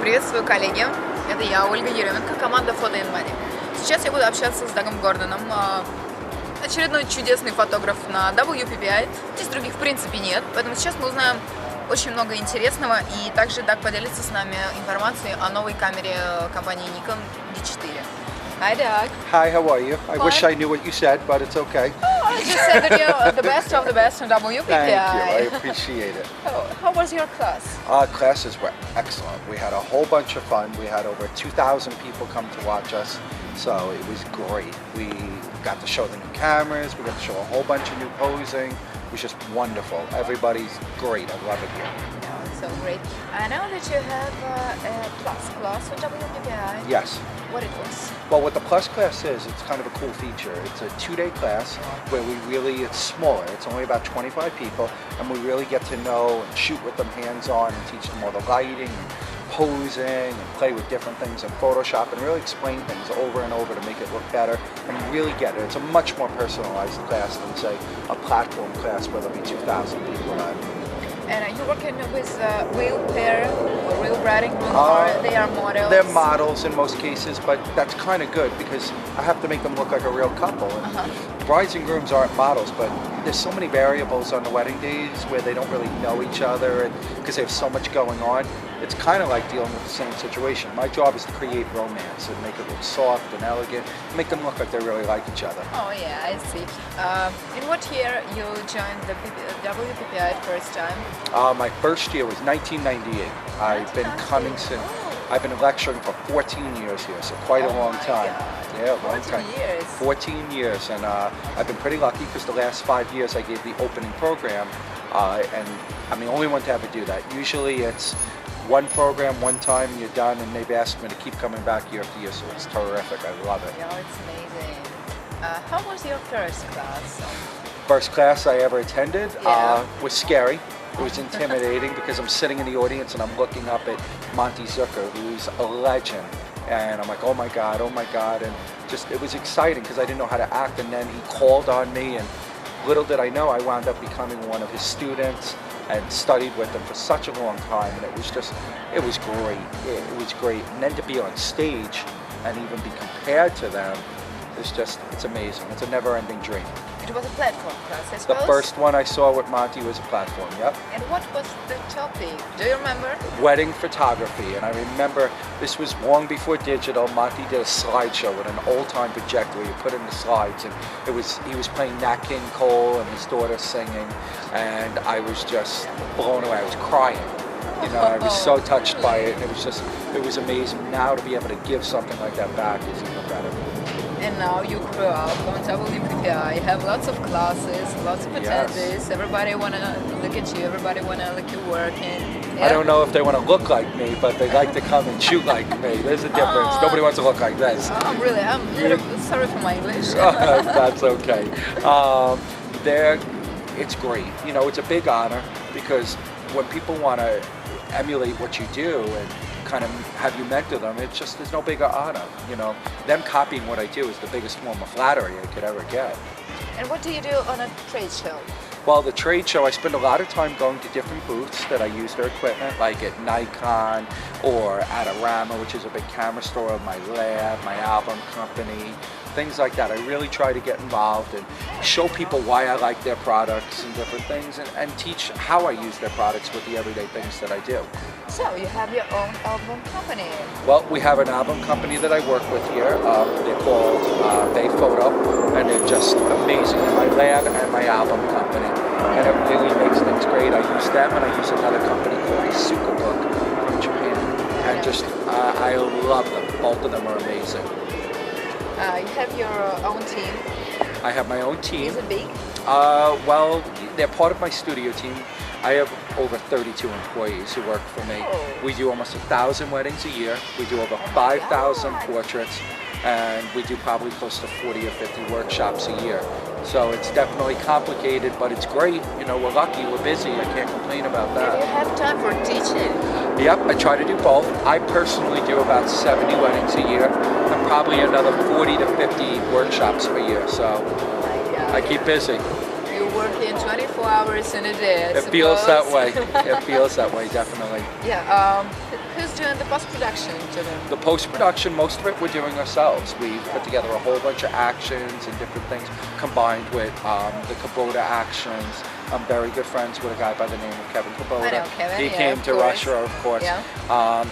Приветствую, коллеги. Это я, Ольга Еременко, команда Photo and Money. Сейчас я буду общаться с Дагом Гордоном, очередной чудесный фотограф на WPPI. Здесь других в принципе нет, поэтому сейчас мы узнаем очень много интересного, и также Даг поделится с нами информацией о новой камере компании Nikon D4. Hi, Doug. Hi, how are you? I Fine. wish I knew what you said, but it's okay. Oh, I just said that you're the best of the best on WPPI. Thank you. I appreciate it. How was your class? Classes were excellent. We had a whole bunch of fun. We had over 2,000 people come to watch us, so it was great. We got to show the new cameras. We got to show a whole bunch of new posing. It was just wonderful. Everybody's great. I love it here. Oh, so great. I know that you have a plus class on WPPI. Yes. What it was? Well, what the Plus class is, it's kind of a cool feature. It's a 2-day class where it's smaller. It's only about 25 people, and we really get to know and shoot with them hands-on and teach them all the lighting, and posing, and play with different things in Photoshop, and really explain things over and over to make it look better and really get it. It's a much more personalized class than, say, a platform class where there'll be 2,000 people at. And you're working with real pair or real bride and groom, or they are models? They're models in most cases, but that's kind of good because I have to make them look like a real couple. And brides and grooms aren't models, but there's so many variables on the wedding days where they don't really know each other, and because they have so much going on. It's kind of like dealing with the same situation. My job is to create romance and make it look soft and elegant, make them look like they really like each other. Oh yeah, I see. In what year you joined the WPPI first time? My first year was 1998. I've been coming since. I've been lecturing for 14 years here, so quite a long time. God. Yeah, a long 14 time. years. 14 years, and I've been pretty lucky because the last 5 years I gave the opening program, and I'm the only one to ever do that. Usually it's one program, one time, and you're done, and they've asked me to keep coming back year after year, so it's terrific. I love it. Yeah, it's amazing. How was your first class? First class I ever attended was scary. It was Oh. intimidating because I'm sitting in the audience and I'm looking up at Monty Zucker, who's a legend. And I'm like, oh my God, and just, it was exciting because I didn't know how to act, and then he called on me, and little did I know I wound up becoming one of his students and studied with him for such a long time, and it was great. It was great. And then to be on stage and even be compared to them, it's amazing. It's a never-ending dream. It was a platform class, I suppose? The first one I saw with Monty was a platform, yep. And what was the topic? Do you remember? Wedding photography, and I remember this was long before digital. Monty did a slideshow with an old-time projector where you put in the slides, and he was playing Nat King Cole and his daughter singing, and I was just blown away. I was crying. You know, I was so touched by it, and it was amazing. Now to be able to give something like that back is even better. And now you grew up on WPPI, you have lots of classes, lots of attendees, everybody wanna look at you, everybody wanna look at your work. And, I don't know if they want to look like me, but they like to come and shoot like me. There's a difference. Nobody wants to look like this. I'm sorry for my English. That's okay. It's great. You know, it's a big honor because when people want to emulate what you do and kind of have you mentor them, there's no bigger honor. You know, them copying what I do is the biggest form of flattery I could ever get. And what do you do on a trade show? Well, the trade show, I spend a lot of time going to different booths that I use their equipment, like at Nikon or at Arama, which is a big camera store, my lab, my album company, things like that. I really try to get involved and show people why I like their products and different things, and teach how I use their products with the everyday things that I do. So you have your own album company. Well, we have an album company that I work with here. They're called Bay Photo, and they're just amazing in my lab and my album company. And it really makes things great. I use them, and I use another company called Book from Japan. And I love them. Both of them are amazing. You have your own team. I have my own team. Is it big? Well, they're part of my studio team. I have over 32 employees who work for me. Oh. We do almost 1,000 weddings a year. We do over 5,000 portraits, and we do probably close to 40 or 50 workshops a year. So it's definitely complicated, but it's great. You know, we're lucky, we're busy. I can't complain about that. Do you have time for teaching? Yep, I try to do both. I personally do about 70 weddings a year, and probably another 40 to 50 workshops per year. So I keep busy. You work in 24 hours in a day, I It feels that suppose. way. It feels that way, definitely. Yeah. Who's doing the post-production to them? The post-production, most of it we're doing ourselves. We put together a whole bunch of actions and different things combined with the Kubota actions. I'm very good friends with a guy by the name of Kevin Kubota. I know Kevin, He yeah, came of to course. Russia, of course. Yeah.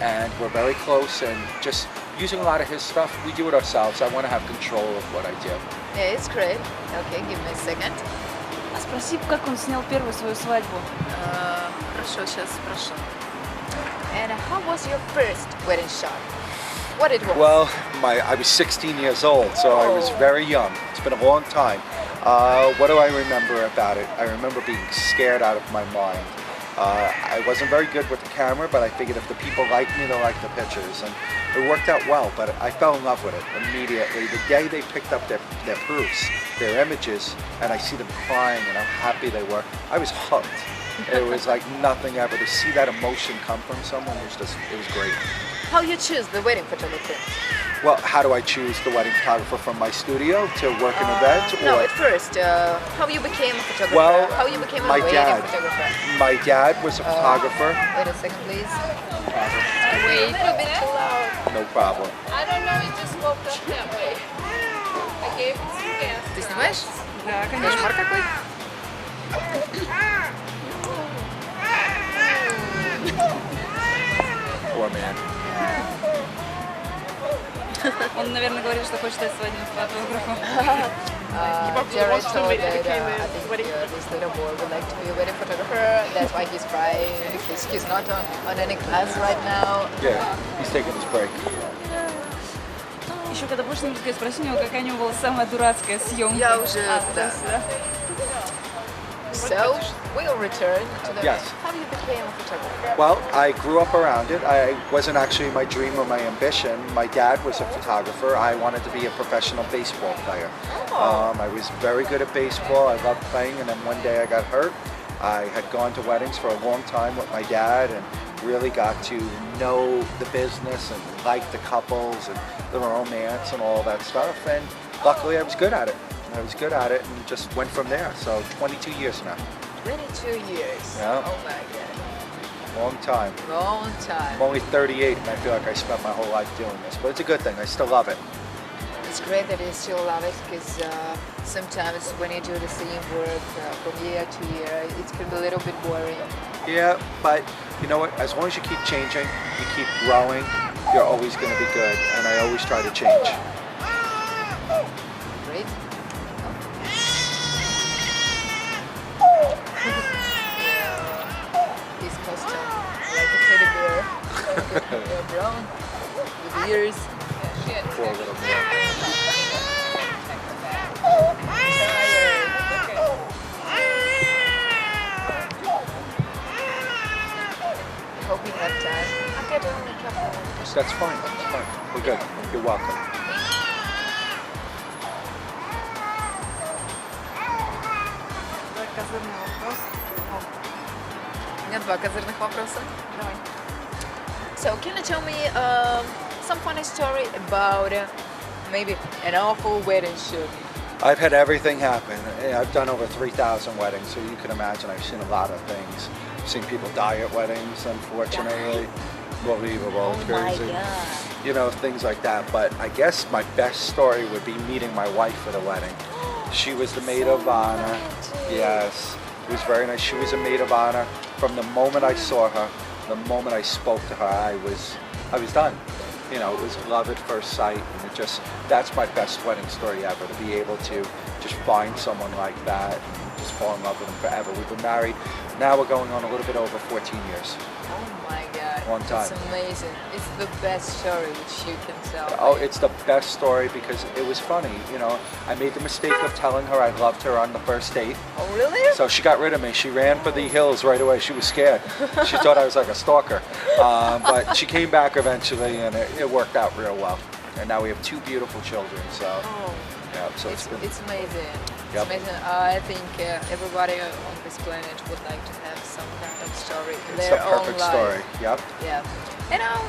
And we're very close and just using a lot of his stuff. We do it ourselves. I want to have control of what I do. Yeah, it's great. Okay, give me a second. А спроси, как он снял первую свою свадьбу. Хорошо, сейчас спрошу. And how was your first wedding shot? What it was? Well, I was 16 years old, so I was Oh. very young. It's been a long time. What do I remember about it? I remember being scared out of my mind. I wasn't very good with the camera, but I figured if the people liked me, they'll like the pictures. And it worked out well, but I fell in love with it immediately. The day they picked up their proofs, their images, and I see them crying and how happy they were, I was hooked. It was like nothing ever. To see that emotion come from someone was just, it was great. How you choose the wedding photographer? Well, how do I choose the wedding photographer from my studio to work an event? No, or at first, how you became a photographer? Well, how you became a my wedding dad. photographer? My dad was a photographer. Wait a second, please. Wait, a little bit too loud. No problem. I don't know, it just woke up that way. I gave it some gas. Ты снимаешь? Да, конечно. Кошмар какой? Poor man. Он, наверное, говорит, что хочет стать свадебным фотографом. Jared told that I think this little boy would like to be a wedding photographer. That's why he's crying. He's not on any class right now. Yeah, he's taking his break. Еще когда будешь с ним разговаривать, спроси у него, какая у него была самая дурацкая съемка. Я уже, А, да. то есть, да. So, we'll return to the Yes. How you became a photographer? Well, I grew up around it. I wasn't actually my dream or my ambition. My dad was a photographer. I wanted to be a professional baseball player. I was very good at baseball. I loved playing, and then one day I got hurt. I had gone to weddings for a long time with my dad and really got to know the business and like the couples and the romance and all that stuff. And luckily I was good at it. I was good at it and just went from there. So 22 years now. 22 years. Yeah. Oh my god. Long time. Long time. I'm only 38 and I feel like I spent my whole life doing this. But it's a good thing. I still love it. It's great that you still love it because sometimes when you do the same work from year to year, it can be a little bit boring. Yeah, but you know what? As long as you keep changing, you keep growing, you're always going to be good. And I always try to change. Great. His costume, like a teddy bear. Brown, with ears. Poor little man. Hope we have time. I'll get only a couple of That's fine. That's fine. We're good. You're welcome. Давай козырный вопрос. У меня два козырных вопроса. Давай. So, can you tell me some funny story about maybe an awful wedding shoot? I've had everything happen. I've done over 3,000 weddings, so you can imagine I've seen a lot of things. I've seen people die at weddings, unfortunately. Unbelievable, crazy. You know, things like that. But I guess my best story would be meeting my wife at a wedding. She was the maid of honor. romantic. Yes, it was very nice. She was a maid of honor. From the moment I saw her, the moment I spoke to her, I was done. You know, it was love at first sight, and that's my best wedding story ever, to be able to just find someone like that and just fall in love with them forever. We've been married, now we're going on a little bit over 14 years. Oh my god. Long time. It's amazing. It's the best story which you can tell. Oh, it's the best story because it was funny, you know. I made the mistake of telling her I loved her on the first date. Oh really? So she got rid of me. She ran for the hills right away. She was scared. She thought I was like a stalker. But she came back eventually, and it worked out real well. And now we have 2 beautiful children. So Oh, yeah, so it's been, it's amazing. Yep. It's amazing. I think everybody on this planet would like to have some kind of story in it's their the own perfect life. story. Yep. Yeah. And now,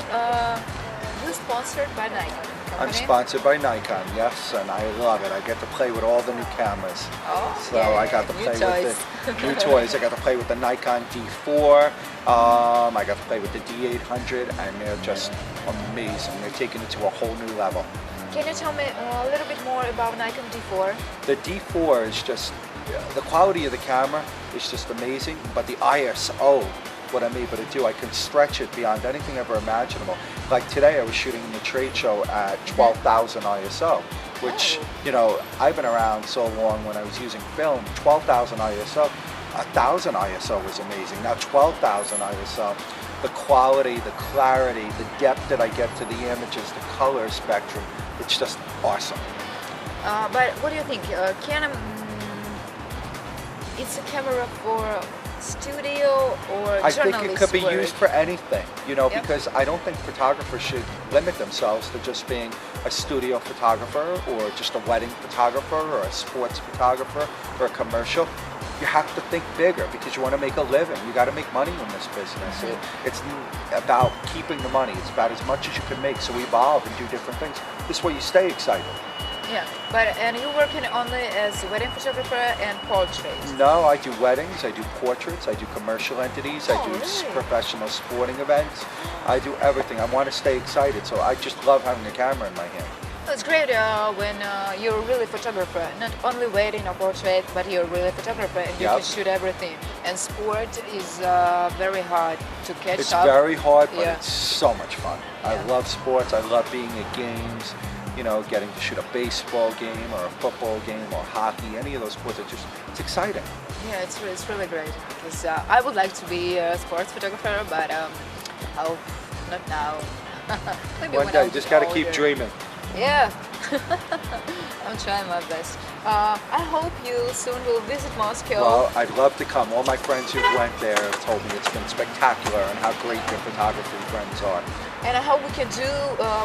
we're sponsored by Nike. I'm company? sponsored by Nikon, yes, and I love it. I get to play with all the new cameras. Oh, So I got to new play toys. with the new toys. I got to play with the Nikon D4. I got to play with the D800, and they're just amazing. They're taking it to a whole new level. Can you tell me a little bit more about Nikon D4? The D4 is just, the quality of the camera is just amazing, but the ISO, what I'm able to do, I can stretch it beyond anything ever imaginable. Like today I was shooting in the trade show at 12,000 ISO, which, you know, I've been around so long. When I was using film, 12,000 ISO, 1,000 ISO was amazing. Now 12,000 ISO, the quality, the clarity, the depth that I get to the images, the color spectrum, it's just awesome. But what do you think? It's a camera for studio or I think journalist it could be work? used for anything, you know, Yep. because I don't think photographers should limit themselves to just being a studio photographer or just a wedding photographer or a sports photographer or a commercial. You have to think bigger because you want to make a living. You got to make money in this business. It's about keeping the money. It's about as much as you can make. So evolve and do different things. This way you stay excited. Yeah, and you're working only as a wedding photographer and portraits. No, I do weddings, I do portraits, I do commercial entities, I do really? professional sporting events. I do everything. I want to stay excited, so I just love having a camera in my hand. It's great when you're really a photographer, not only wedding or portrait, but you're really a photographer and you Yep. can shoot everything. And sport is very hard to catch It's up. very hard, but Yeah. it's so much fun. I Yeah. love sports, I love being at games, you know, getting to shoot a baseball game or a football game or hockey, any of those sports, it's exciting. Yeah, it's really great. Because I would like to be a sports photographer, but hope not now. Maybe One when day, I'm just got to keep older. dreaming. Yeah, I'm trying my best. I hope you soon will visit Moscow. Well, I'd love to come. All my friends who went there have told me it's been spectacular and how great your photography friends are. And I hope we can do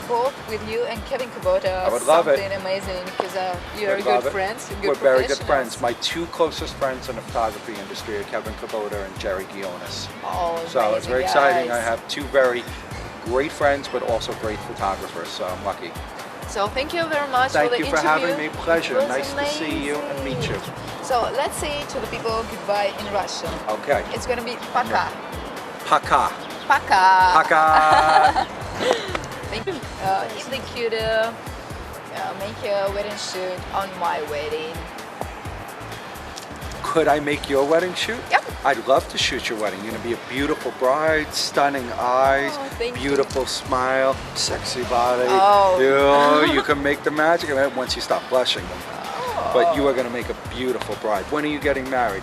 both with you and Kevin Kubota. I would love it. Something amazing because you're Would good love it. friends. You're good We're very good professionals. friends. My two closest friends in the photography industry are Kevin Kubota and Jerry Guionis. Oh, So it's very amazing exciting. I guys. have two very great friends, but also great photographers, so I'm lucky. So thank you very much Thank for the you for interview. having me. Pleasure. It was Nice to see you and meet you. So let's say to the people goodbye in Russian. Okay. It's gonna be пока. Пока. Пока. Пока. Thank you. If they could make a wedding shoot on my wedding. Could I make your wedding shoot? Yep. I'd love to shoot your wedding. You're gonna be a beautiful bride, stunning eyes, Oh, thank you. beautiful smile, sexy body. Oh. You know, you can make the magic of it once you stop blushing. Oh. But you are gonna make a beautiful bride. When are you getting married?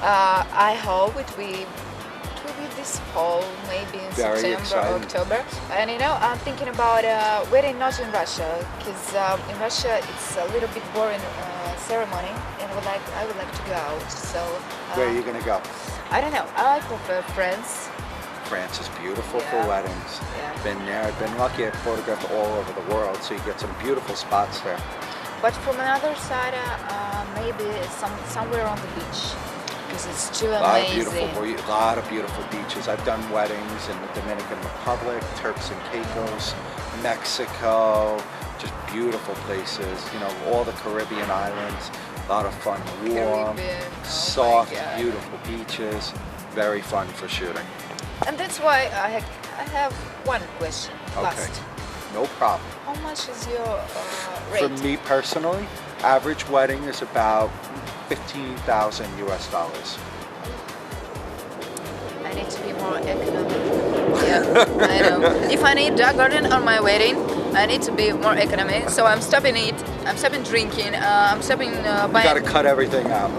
I hope it will be this fall, maybe in Very September exciting. or October. And you know, I'm thinking about wedding not in Russia, because in Russia it's a little bit boring ceremony, and I would like to go out. So Where are you gonna go? I don't know. I prefer France. France is beautiful for Yeah. weddings. Yeah. Been there. I've been lucky. I've photographed all over the world, so you get some beautiful spots there. But from another side, maybe somewhere on the beach, because it's too amazing. A lot of beautiful beaches. I've done weddings in the Dominican Republic, Turks and Caicos, Mexico, just beautiful places. You know, all the Caribbean islands. A lot of fun, warm, Caribbean, oh my soft, God. beautiful beaches. Very fun for shooting. And that's why I have one question Okay, last. no problem. How much is your rate? For me personally, average wedding is about 15,000 US dollars. I need to be more economic. Yeah, I know. If I need duck garden on my wedding, I need to be more economic. So I'm stopping it. I'm stopping drinking. I'm stopping You gotta buying cut everything out.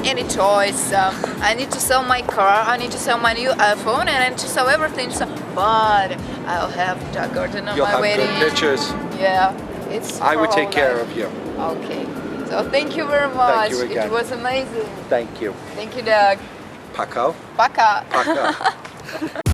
any toys. I need to sell my car. I need to sell my new iPhone, and I need to sell everything. So, but I'll have duck garden on You'll my have wedding. good pictures. Yeah, it's. I for would take all care life. of you. Okay. So thank you very much. you again. It was amazing. Thank you. Thank you, Doug. Paco? Пока. Paca.